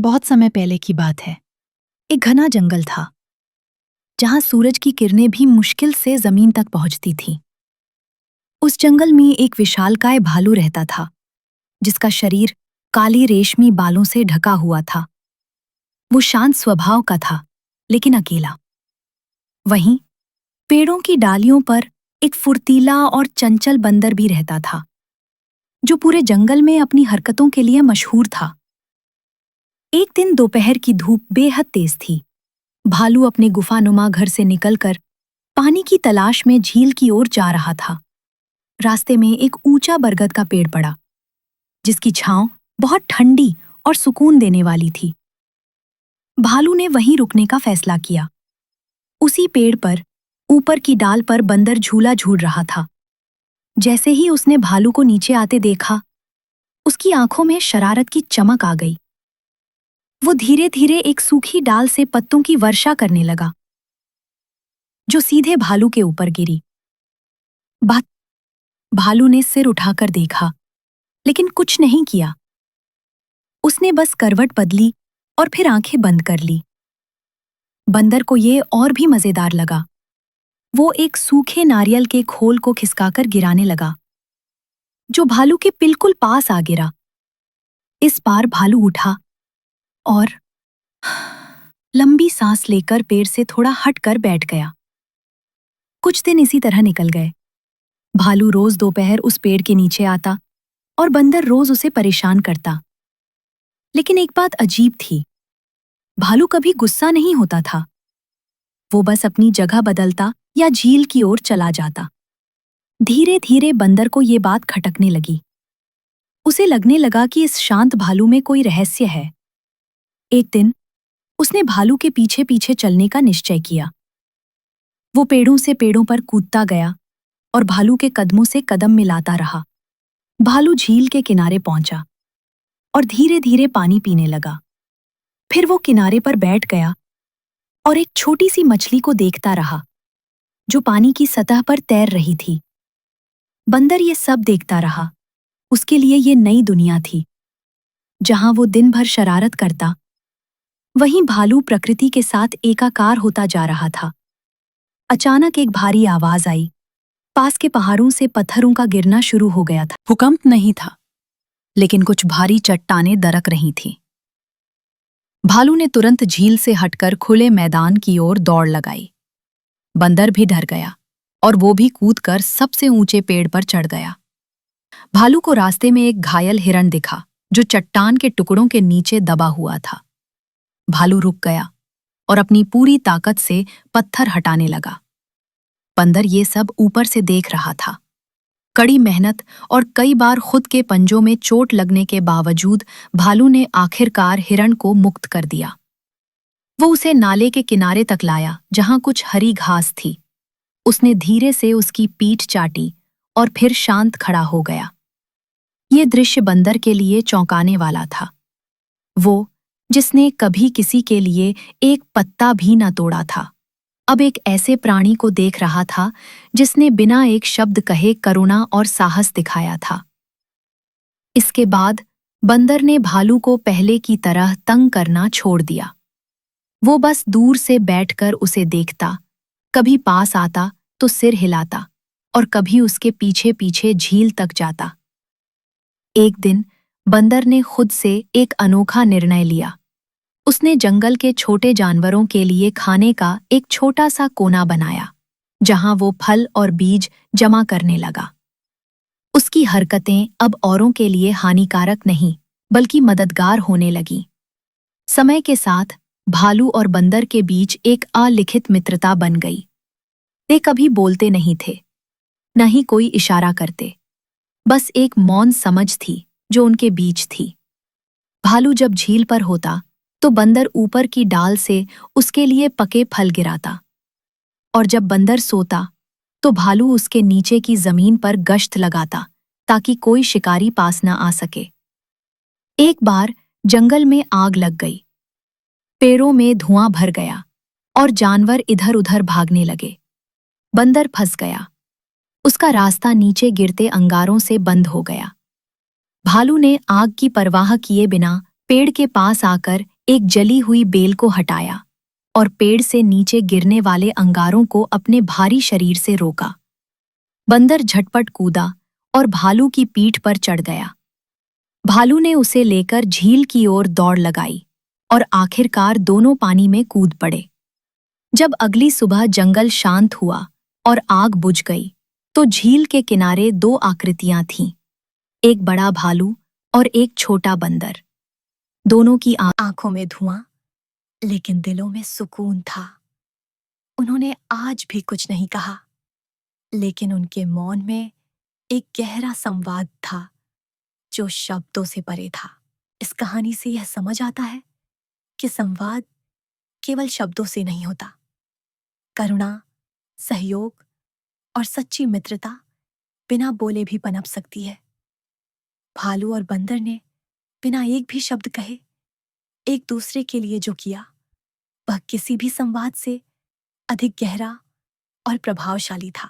बहुत समय पहले की बात है। एक घना जंगल था, जहां सूरज की किरणें भी मुश्किल से जमीन तक पहुंचती थीं। उस जंगल में एक विशालकाय भालू रहता था, जिसका शरीर काली रेशमी बालों से ढका हुआ था। वो शांत स्वभाव का था, लेकिन अकेला। वहीं पेड़ों की डालियों पर एक फुर्तीला और चंचल बंदर भी रहता था, जो पूरे जंगल में अपनी हरकतों के लिए मशहूर था। एक दिन दोपहर की धूप बेहद तेज थी। भालू अपने गुफानुमा घर से निकलकर पानी की तलाश में झील की ओर जा रहा था। रास्ते में एक ऊंचा बरगद का पेड़ पड़ा, जिसकी छांव बहुत ठंडी और सुकून देने वाली थी। भालू ने वहीं रुकने का फैसला किया। उसी पेड़ पर ऊपर की डाल पर बंदर झूला झूल रहा था। जैसे ही उसने भालू को नीचे आते देखा, उसकी आंखों में शरारत की चमक आ गई। वो धीरे धीरे एक सूखी डाल से पत्तों की वर्षा करने लगा, जो सीधे भालू के ऊपर गिरी। भालू ने सिर उठाकर देखा, लेकिन कुछ नहीं किया। उसने बस करवट बदली और फिर आंखें बंद कर ली। बंदर को ये और भी मजेदार लगा। वो एक सूखे नारियल के खोल को खिसकाकर गिराने लगा, जो भालू के बिल्कुल पास आ गिरा। इस बार भालू उठा और लंबी सांस लेकर पेड़ से थोड़ा हटकर बैठ गया। कुछ दिन इसी तरह निकल गए। भालू रोज दोपहर उस पेड़ के नीचे आता और बंदर रोज उसे परेशान करता। लेकिन एक बात अजीब थी, भालू कभी गुस्सा नहीं होता था। वो बस अपनी जगह बदलता या झील की ओर चला जाता। धीरे धीरे बंदर को ये बात खटकने लगी। उसे लगने लगा कि इस शांत भालू में कोई रहस्य है। एक दिन उसने भालू के पीछे पीछे चलने का निश्चय किया। वो पेड़ों से पेड़ों पर कूदता गया और भालू के कदमों से कदम मिलाता रहा। भालू झील के किनारे पहुंचा और धीरे धीरे पानी पीने लगा। फिर वो किनारे पर बैठ गया और एक छोटी सी मछली को देखता रहा, जो पानी की सतह पर तैर रही थी। बंदर ये सब देखता रहा। उसके लिए ये नई दुनिया थी। जहां वो दिन भर शरारत करता, वहीं भालू प्रकृति के साथ एकाकार होता जा रहा था। अचानक एक भारी आवाज आई। पास के पहाड़ों से पत्थरों का गिरना शुरू हो गया था। भूकंप नहीं था, लेकिन कुछ भारी चट्टानें दरक रही थीं। भालू ने तुरंत झील से हटकर खुले मैदान की ओर दौड़ लगाई। बंदर भी डर गया और वो भी कूदकर सबसे ऊंचे पेड़ पर चढ़ गया। भालू को रास्ते में एक घायल हिरण दिखा, जो चट्टान के टुकड़ों के नीचे दबा हुआ था। भालू रुक गया और अपनी पूरी ताकत से पत्थर हटाने लगा। बंदर ये सब ऊपर से देख रहा था। कड़ी मेहनत और कई बार खुद के पंजों में चोट लगने के बावजूद भालू ने आखिरकार हिरण को मुक्त कर दिया। वो उसे नाले के किनारे तक लाया, जहां कुछ हरी घास थी। उसने धीरे से उसकी पीठ चाटी और फिर शांत खड़ा हो गया। ये दृश्य बंदर के लिए चौंकाने वाला था। वो, जिसने कभी किसी के लिए एक पत्ता भी न तोड़ा था, अब एक ऐसे प्राणी को देख रहा था जिसने बिना एक शब्द कहे करुणा और साहस दिखाया था। इसके बाद बंदर ने भालू को पहले की तरह तंग करना छोड़ दिया। वो बस दूर से बैठकर उसे देखता, कभी पास आता तो सिर हिलाता और कभी उसके पीछे पीछे झील तक जाता। एक दिन बंदर ने खुद से एक अनोखा निर्णय लिया। उसने जंगल के छोटे जानवरों के लिए खाने का एक छोटा सा कोना बनाया, जहां वो फल और बीज जमा करने लगा। उसकी हरकतें अब औरों के लिए हानिकारक नहीं, बल्कि मददगार होने लगीं। समय के साथ भालू और बंदर के बीच एक अलिखित मित्रता बन गई। वे कभी बोलते नहीं थे, न ही कोई इशारा करते। बस एक मौन समझ थी जो उनके बीच थी। भालू जब झील पर होता, तो बंदर ऊपर की डाल से उसके लिए पके फल गिराता, और जब बंदर सोता, तो भालू उसके नीचे की जमीन पर गश्त लगाता, ताकि कोई शिकारी पास न आ सके। एक बार जंगल में आग लग गई। पेड़ों में धुआं भर गया और जानवर इधर उधर भागने लगे। बंदर फंस गया। उसका रास्ता नीचे गिरते अंगारों से बंद हो गया। भालू ने आग की परवाह किए बिना पेड़ के पास आकर एक जली हुई बेल को हटाया और पेड़ से नीचे गिरने वाले अंगारों को अपने भारी शरीर से रोका। बंदर झटपट कूदा और भालू की पीठ पर चढ़ गया। भालू ने उसे लेकर झील की ओर दौड़ लगाई और आखिरकार दोनों पानी में कूद पड़े। जब अगली सुबह जंगल शांत हुआ और आग बुझ गई, तो झील के किनारे दो आकृतियां थीं, एक बड़ा भालू और एक छोटा बंदर। दोनों की आंखों में धुआं, लेकिन दिलों में सुकून था। उन्होंने आज भी कुछ नहीं कहा, लेकिन उनके मौन में एक गहरा संवाद था जो शब्दों से परे था। इस कहानी से यह समझ आता है कि संवाद केवल शब्दों से नहीं होता। करुणा, सहयोग और सच्ची मित्रता बिना बोले भी पनप सकती है। भालू और बंदर ने बिना एक भी शब्द कहे एक दूसरे के लिए जो किया, वह किसी भी संवाद से अधिक गहरा और प्रभावशाली था।